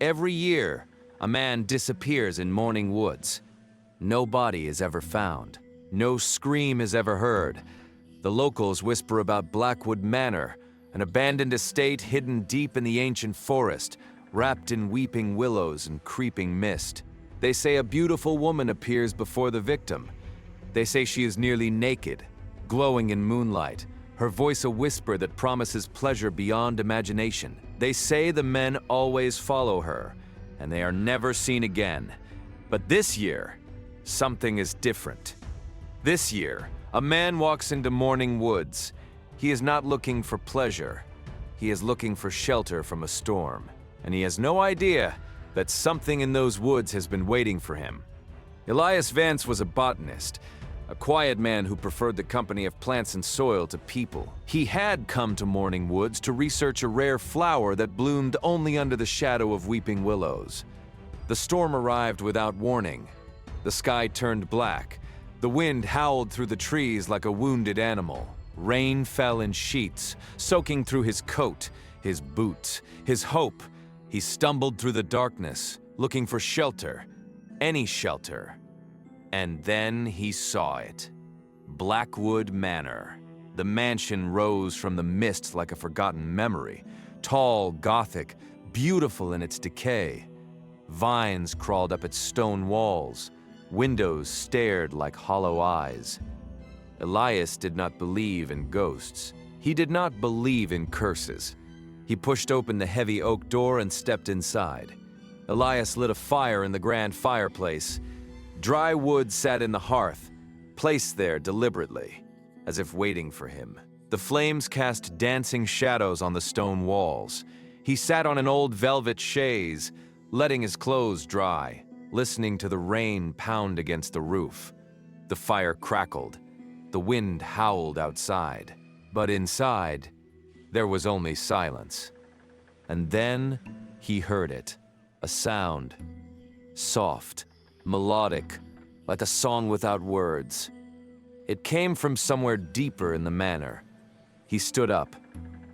Every year, a man disappears in Mourning Woods. No body is ever found. No scream is ever heard. The locals whisper about Blackwood Manor, an abandoned estate hidden deep in the ancient forest, wrapped in weeping willows and creeping mist. They say a beautiful woman appears before the victim. They say she is nearly naked, glowing in moonlight, her voice a whisper that promises pleasure beyond imagination. They say the men always follow her, and they are never seen again. But this year, something is different. This year, a man walks into Mourning Woods. He is not looking for pleasure. He is looking for shelter from a storm, and he has no idea that something in those woods has been waiting for him. Elias Vance was a botanist, a quiet man who preferred the company of plants and soil to people. He had come to Mourning Woods to research a rare flower that bloomed only under the shadow of weeping willows. The storm arrived without warning. The sky turned black. The wind howled through the trees like a wounded animal. Rain fell in sheets, soaking through his coat, his boots, his hope. He stumbled through the darkness, looking for shelter, any shelter. And then he saw it. Blackwood Manor. The mansion rose from the mist like a forgotten memory, tall, gothic, beautiful in its decay. Vines crawled up its stone walls. Windows stared like hollow eyes. Elias did not believe in ghosts. He did not believe in curses. He pushed open the heavy oak door and stepped inside. Elias lit a fire in the grand fireplace. Dry wood sat in the hearth, placed there deliberately, as if waiting for him. The flames cast dancing shadows on the stone walls. He sat on an old velvet chaise, letting his clothes dry, listening to the rain pound against the roof. The fire crackled. The wind howled outside. But inside, there was only silence. And then he heard it, a sound, soft, melodic, like a song without words. It came from somewhere deeper in the manor. He stood up.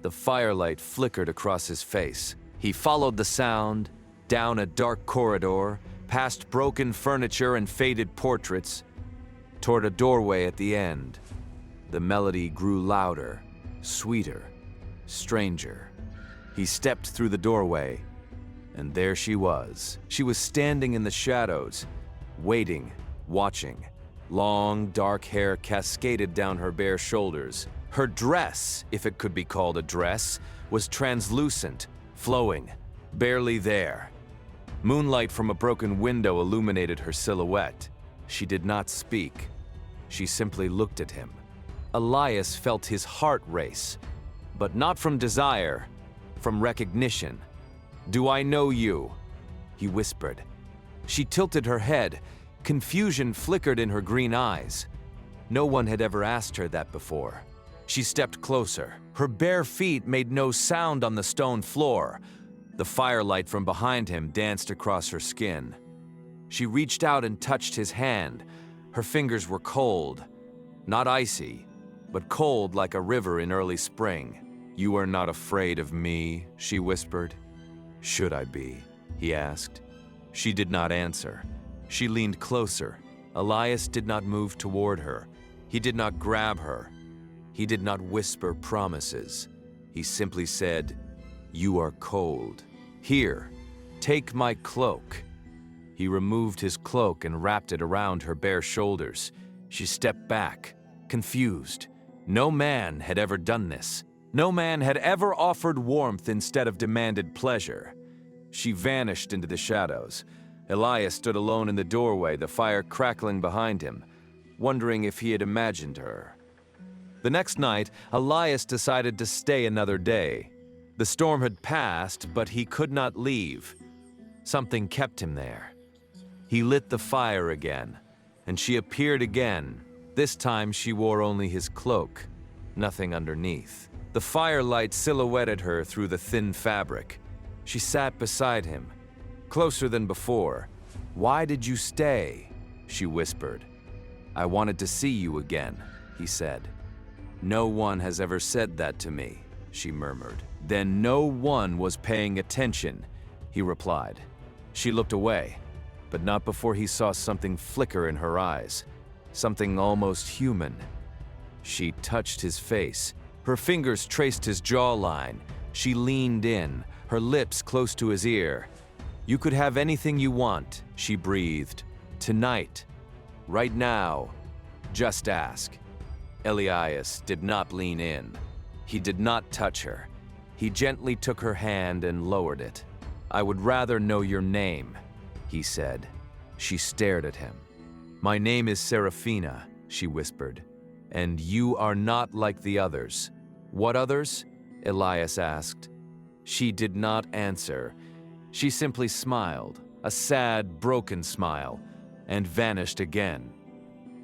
The firelight flickered across his face. He followed the sound, down a dark corridor, past broken furniture and faded portraits, toward a doorway at the end. The melody grew louder, sweeter, stranger. He stepped through the doorway, and there she was. She was standing in the shadows, waiting, watching. Long, dark hair cascaded down her bare shoulders. Her dress, if it could be called a dress, was translucent, flowing, barely there. Moonlight from a broken window illuminated her silhouette. She did not speak. She simply looked at him. Elias felt his heart race, but not from desire, from recognition. "Do I know you?" he whispered. She tilted her head. Confusion flickered in her green eyes. No one had ever asked her that before. She stepped closer. Her bare feet made no sound on the stone floor. The firelight from behind him danced across her skin. She reached out and touched his hand. Her fingers were cold, not icy, but cold like a river in early spring. "You are not afraid of me," she whispered. "Should I be?" he asked. She did not answer. She leaned closer. Elias did not move toward her. He did not grab her. He did not whisper promises. He simply said, "You are cold. Here, take my cloak." He removed his cloak and wrapped it around her bare shoulders. She stepped back, confused. No man had ever done this. No man had ever offered warmth instead of demanded pleasure. She vanished into the shadows. Elias stood alone in the doorway, the fire crackling behind him, wondering if he had imagined her. The next night, Elias decided to stay another day. The storm had passed, but he could not leave. Something kept him there. He lit the fire again, and she appeared again. This time she wore only his cloak, nothing underneath. The firelight silhouetted her through the thin fabric. She sat beside him, closer than before. "Why did you stay?" she whispered. "I wanted to see you again," he said. "No one has ever said that to me," she murmured. Then no one was paying attention. he replied. She looked away, but not before he saw something flicker in her eyes, something almost human. She touched his face. Her fingers traced his jawline. She leaned in, her lips close to his ear. "You could have anything you want," she breathed. "Tonight. Right now. Just ask." Elias did not lean in. He did not touch her. He gently took her hand and lowered it. "I would rather know your name," he said. She stared at him. "My name is Serafina," she whispered, "and you are not like the others." "What others?" Elias asked. She did not answer. She simply smiled, a sad, broken smile, and vanished again.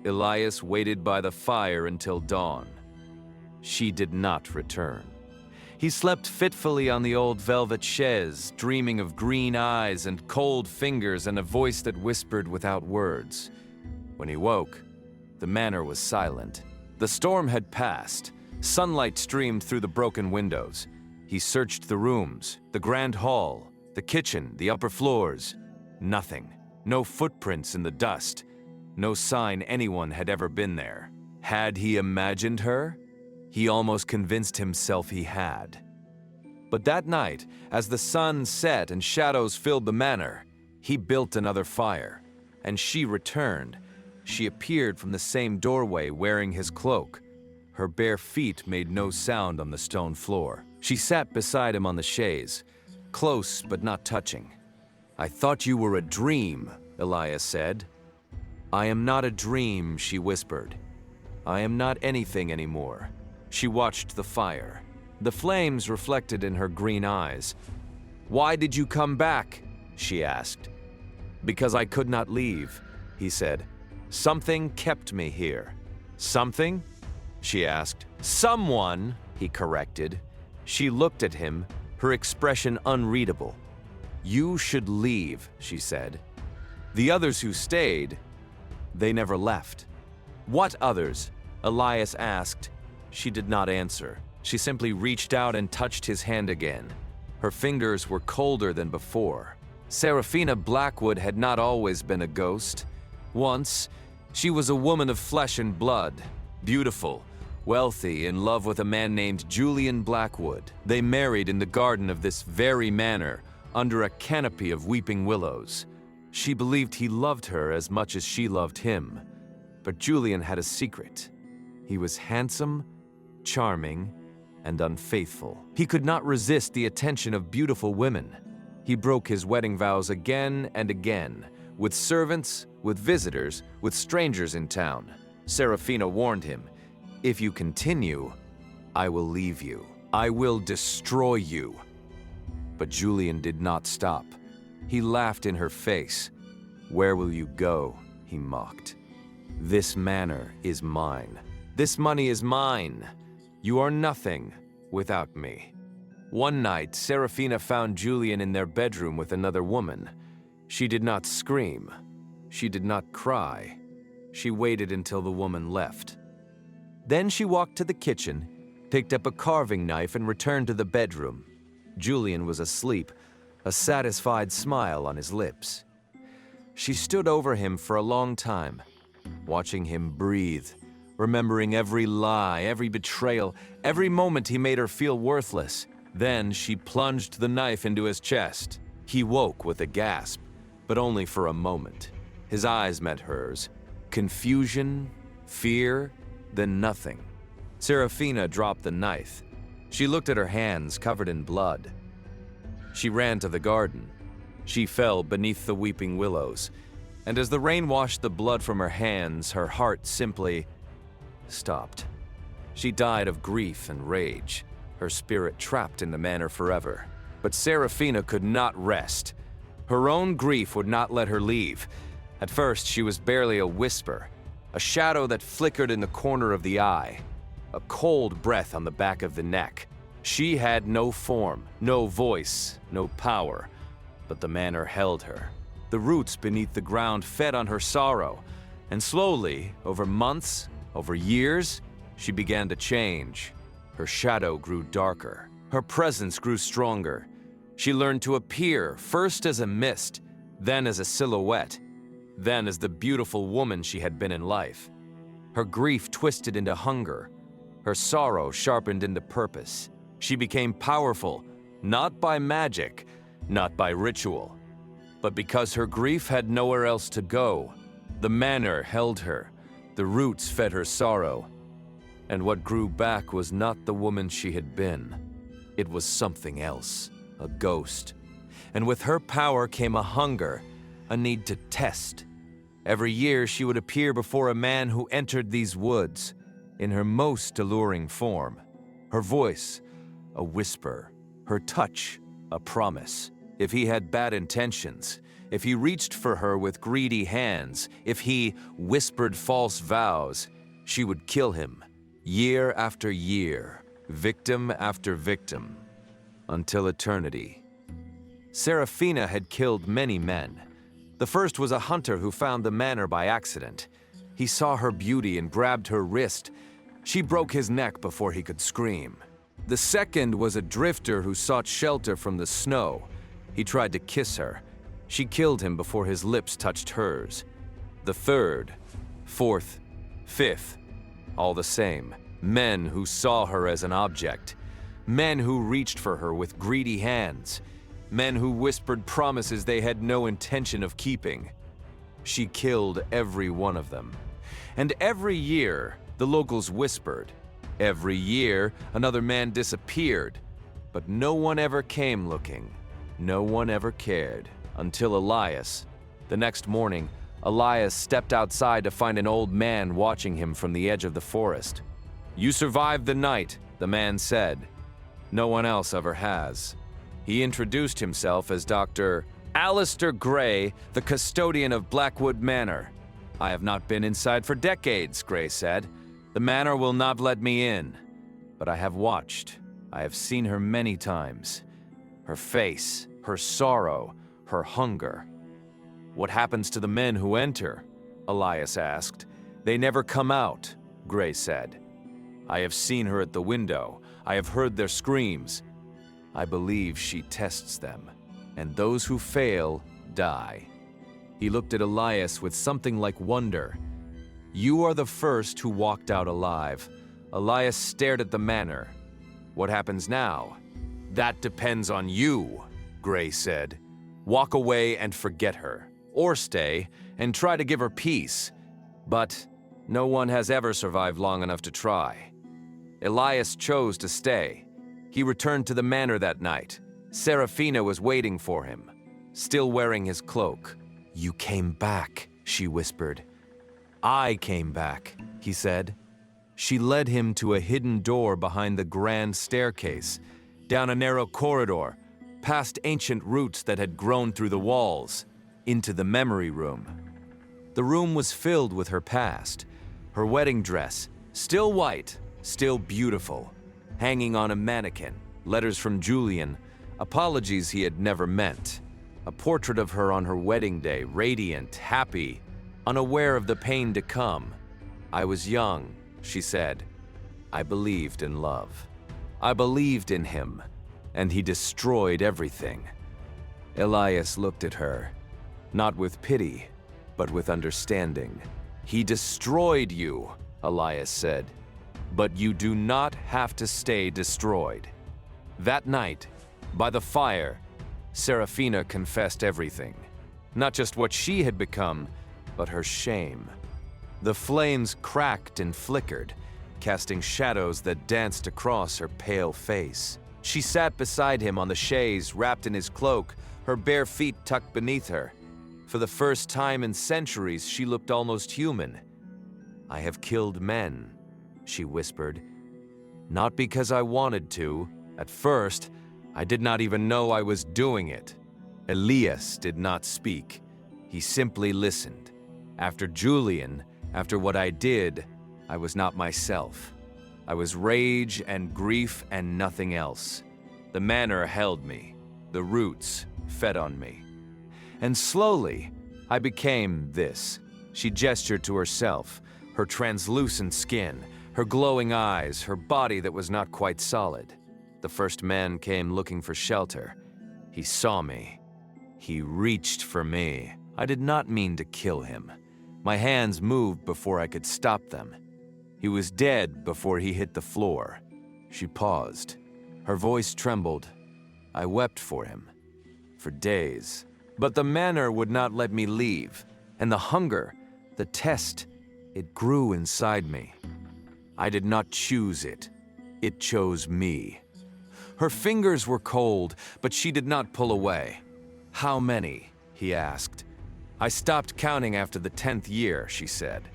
Elias waited by the fire until dawn. She did not return. He slept fitfully on the old velvet chaise, dreaming of green eyes and cold fingers and a voice that whispered without words. When he woke, the manor was silent. The storm had passed. Sunlight streamed through the broken windows. He searched the rooms, the grand hall, the kitchen, the upper floors. Nothing. No footprints in the dust. No sign anyone had ever been there. Had he imagined her? He almost convinced himself he had. But that night, as the sun set and shadows filled the manor, he built another fire, and she returned. She appeared from the same doorway wearing his cloak. Her bare feet made no sound on the stone floor. She sat beside him on the chaise, close but not touching. "I thought you were a dream," Elias said. "I am not a dream," she whispered. "I am not anything anymore." She watched the fire. The flames reflected in her green eyes. "Why did you come back?" she asked. "Because I could not leave," he said. "Something kept me here." "Something?" she asked. "Someone," he corrected. She looked at him, her expression unreadable. "You should leave," she said. "The others who stayed, they never left." "What others?" Elias asked. She did not answer. She simply reached out and touched his hand again. Her fingers were colder than before. Serafina Blackwood had not always been a ghost. Once, she was a woman of flesh and blood, beautiful, wealthy, in love with a man named Julian Blackwood. They married in the garden of this very manor, under a canopy of weeping willows. She believed he loved her as much as she loved him. But Julian had a secret. He was handsome, charming, and unfaithful. He could not resist the attention of beautiful women. He broke his wedding vows again and again, with servants, with visitors, with strangers in town. Serafina warned him, "If you continue, I will leave you. I will destroy you." But Julian did not stop. He laughed in her face. "Where will you go?" he mocked. "This manor is mine. This money is mine. You are nothing without me." One night, Serafina found Julian in their bedroom with another woman. She did not scream. She did not cry. She waited until the woman left. Then she walked to the kitchen, picked up a carving knife, and returned to the bedroom. Julian was asleep, a satisfied smile on his lips. She stood over him for a long time, watching him breathe, remembering every lie, every betrayal, every moment he made her feel worthless. Then she plunged the knife into his chest. He woke with a gasp, but only for a moment. His eyes met hers. Confusion, fear, then nothing. Serafina dropped the knife. She looked at her hands covered in blood. She ran to the garden. She fell beneath the weeping willows, and as the rain washed the blood from her hands, her heart simply stopped. She died of grief and rage, her spirit trapped in the manor forever. But Serafina could not rest. Her own grief would not let her leave. At first, she was barely a whisper, a shadow that flickered in the corner of the eye, a cold breath on the back of the neck. She had no form, no voice, no power, but the manor held her. The roots beneath the ground fed on her sorrow, and slowly, over months, over years, she began to change. Her shadow grew darker. Her presence grew stronger. She learned to appear first as a mist, then as a silhouette, then as the beautiful woman she had been in life. Her grief twisted into hunger, her sorrow sharpened into purpose. She became powerful, not by magic, not by ritual, but because her grief had nowhere else to go. The manor held her, the roots fed her sorrow, and what grew back was not the woman she had been. It was something else, a ghost. And with her power came a hunger, a need to test. Every year she would appear before a man who entered these woods, in her most alluring form. Her voice, a whisper. Her touch, a promise. If he had bad intentions, if he reached for her with greedy hands, if he whispered false vows, she would kill him, year after year, victim after victim, until eternity. Serafina had killed many men. The first was a hunter who found the manor by accident. He saw her beauty and grabbed her wrist. She broke his neck before he could scream. The second was a drifter who sought shelter from the snow. He tried to kiss her. She killed him before his lips touched hers. The third, fourth, fifth, all the same, men who saw her as an object. Men who reached for her with greedy hands. Men who whispered promises they had no intention of keeping. She killed every one of them. And every year, the locals whispered. Every year, another man disappeared. But no one ever came looking. No one ever cared. Until Elias. The next morning, Elias stepped outside to find an old man watching him from the edge of the forest. "You survived the night," the man said. "No one else ever has." He introduced himself as Dr. Alistair Gray, the custodian of Blackwood Manor. "I have not been inside for decades," Gray said. "The manor will not let me in. But I have watched. I have seen her many times. Her face, her sorrow, her hunger." "What happens to the men who enter?" Elias asked. "They never come out," Gray said. "I have seen her at the window. I have heard their screams. I believe she tests them, and those who fail die." He looked at Elias with something like wonder. "You are the first who walked out alive." Elias stared at the manor. "What happens now?" "That depends on you," Gray said. "Walk away and forget her, or stay and try to give her peace. But no one has ever survived long enough to try." Elias chose to stay. He returned to the manor that night. Serafina was waiting for him, still wearing his cloak. "You came back," she whispered. "I came back," he said. She led him to a hidden door behind the grand staircase, down a narrow corridor, past ancient roots that had grown through the walls, into the memory room. The room was filled with her past, her wedding dress, still white, still beautiful, hanging on a mannequin, letters from Julian, apologies he had never meant, a portrait of her on her wedding day, radiant, happy, unaware of the pain to come. "I was young," she said. "I believed in love. I believed in him, and he destroyed everything." Elias looked at her, not with pity, but with understanding. "He destroyed you," Elias said. "But you do not have to stay destroyed." That night, by the fire, Serafina confessed everything. Not just what she had become, but her shame. The flames cracked and flickered, casting shadows that danced across her pale face. She sat beside him on the chaise, wrapped in his cloak, her bare feet tucked beneath her. For the first time in centuries, she looked almost human. "I have killed men," she whispered. "Not because I wanted to. At first, I did not even know I was doing it." Elias did not speak. He simply listened. "After Julian, after what I did, I was not myself. I was rage and grief and nothing else. The manor held me. The roots fed on me. And slowly, I became this." She gestured to herself, her translucent skin, her glowing eyes, her body that was not quite solid. The first man came looking for shelter. He saw me. He reached for me. I did not mean to kill him. My hands moved before I could stop them. He was dead before he hit the floor. She paused. Her voice trembled. I wept for him. For days. But the manor would not let me leave. And the hunger, the test, it grew inside me. I did not choose it. It chose me. Her fingers were cold, but she did not pull away. How many? He asked. I stopped counting after the 10th year, she said.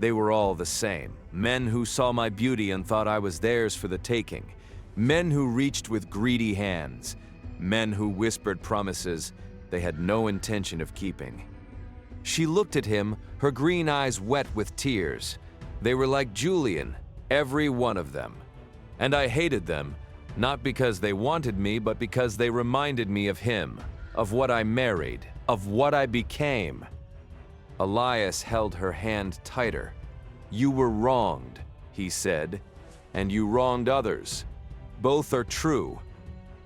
They were all the same. Men who saw my beauty and thought I was theirs for the taking. Men who reached with greedy hands. Men who whispered promises they had no intention of keeping. She looked at him, her green eyes wet with tears. They were like Julian, every one of them. And I hated them, not because they wanted me, but because they reminded me of him, of what I married, of what I became. Elias held her hand tighter. You were wronged, he said, and you wronged others. Both are true,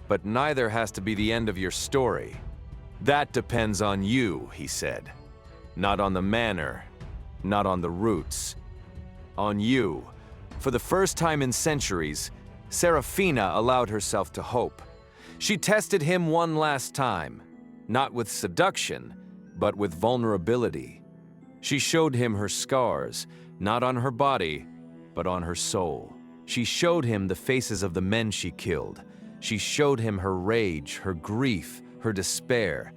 but neither has to be the end of your story. That depends on you, he said. Not on the manor, not on the roots. On you. For the first time in centuries, Serafina allowed herself to hope. She tested him one last time, not with seduction, but with vulnerability. She showed him her scars, not on her body, but on her soul. She showed him the faces of the men she killed. She showed him her rage, her grief, her despair.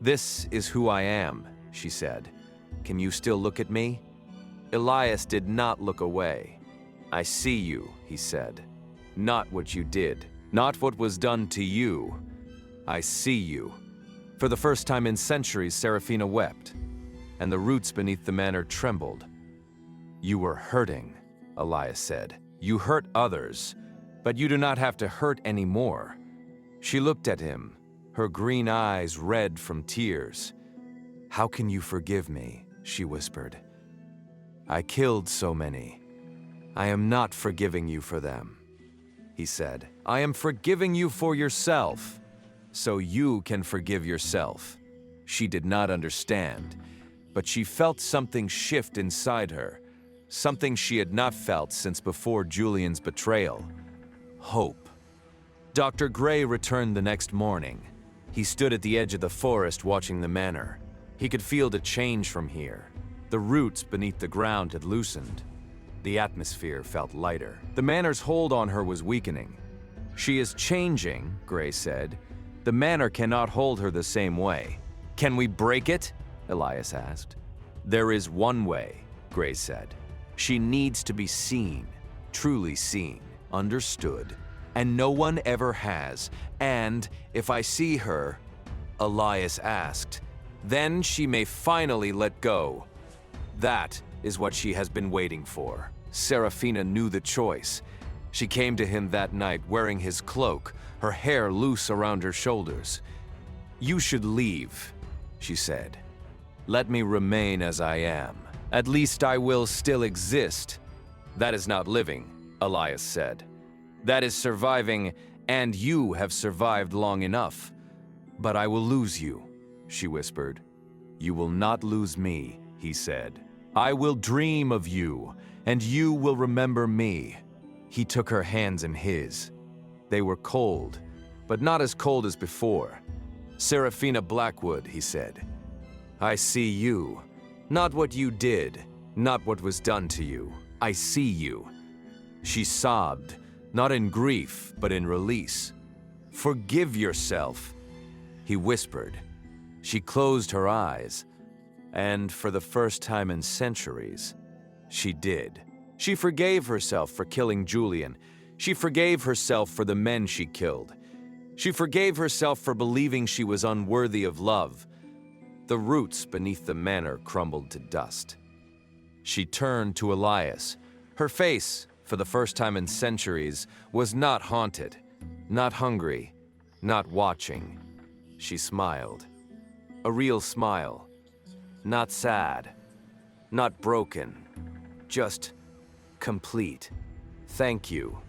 This is who I am, she said. Can you still look at me? Elias did not look away. I see you, he said. Not what you did, not what was done to you. I see you. For the first time in centuries, Serafina wept, and the roots beneath the manor trembled. You were hurting, Elias said. You hurt others, but you do not have to hurt anymore. She looked at him, her green eyes red from tears. How can you forgive me? She whispered. I killed so many. I am not forgiving you for them, he said. I am forgiving you for yourself, so you can forgive yourself. She did not understand, but she felt something shift inside her, something she had not felt since before Julian's betrayal. Hope. Dr. Gray returned the next morning. He stood at the edge of the forest watching the manor. He could feel the change from here. The roots beneath the ground had loosened. The atmosphere felt lighter. The manor's hold on her was weakening. She is changing, Gray said. The manor cannot hold her the same way. Can we break it? Elias asked. There is one way, Gray said. She needs to be seen, truly seen, understood, and no one ever has. And if I see her, Elias asked, then she may finally let go. That is what she has been waiting for. Serafina knew the choice. She came to him that night wearing his cloak, her hair loose around her shoulders. You should leave, she said. Let me remain as I am. At least I will still exist. That is not living, Elias said. That is surviving, and you have survived long enough. But I will lose you, she whispered. You will not lose me, he said. I will dream of you, and you will remember me. He took her hands in his. They were cold, but not as cold as before. Serafina Blackwood, he said. I see you. Not what you did, not what was done to you. I see you. She sobbed, not in grief, but in release. Forgive yourself, he whispered. She closed her eyes, and for the first time in centuries, she did. She forgave herself for killing Julian. She forgave herself for the men she killed. She forgave herself for believing she was unworthy of love. The roots beneath the manor crumbled to dust. She turned to Elias. Her face, for the first time in centuries, was not haunted, not hungry, not watching. She smiled. A real smile. Not sad, not broken, just complete. Thank you,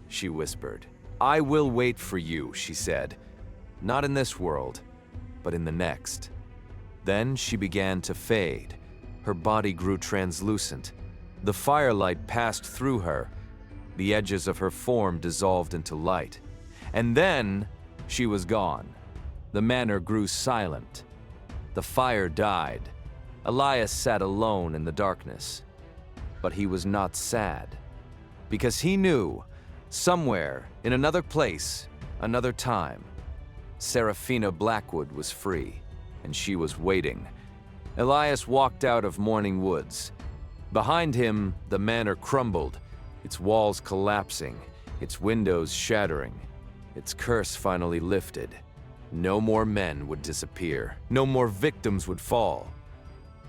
she whispered. I will wait for you, she said. not in this world, but in the next. Then she began to fade. Her body grew translucent. The firelight passed through her. The edges of her form dissolved into light. And then she was gone. The manor grew silent. The fire died. Elias sat alone in the darkness. But he was not sad, because he knew, somewhere, in another place, another time, Serafina Blackwood was free, and she was waiting. Elias walked out of Mourning Woods. Behind him, the manor crumbled, its walls collapsing, its windows shattering. Its curse finally lifted. No more men would disappear. No more victims would fall.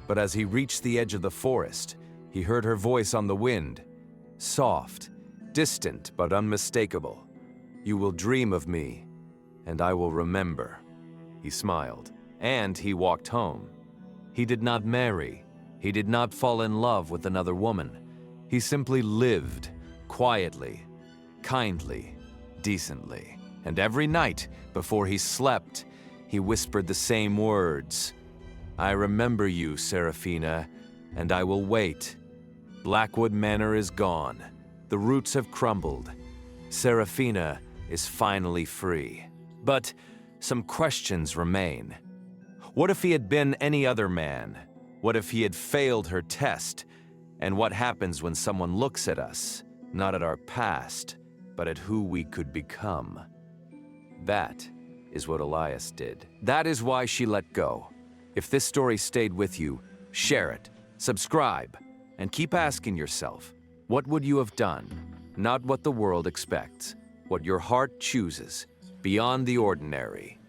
But as he reached the edge of the forest, he heard her voice on the wind, soft, distant but unmistakable. "You will dream of me, and I will remember." He smiled, and he walked home. He did not marry. He did not fall in love with another woman. He simply lived, quietly, kindly, decently. And every night, before he slept, he whispered the same words. "I remember you, Serafina, and I will wait. Blackwood Manor is gone. The roots have crumbled. Serafina is finally free." But some questions remain. What if he had been any other man? What if he had failed her test? And what happens when someone looks at us, not at our past, but at who we could become? That is what Elias did. That is why she let go. If this story stayed with you, share it, subscribe, and keep asking yourself, what would you have done? Not what the world expects, what your heart chooses, beyond the ordinary.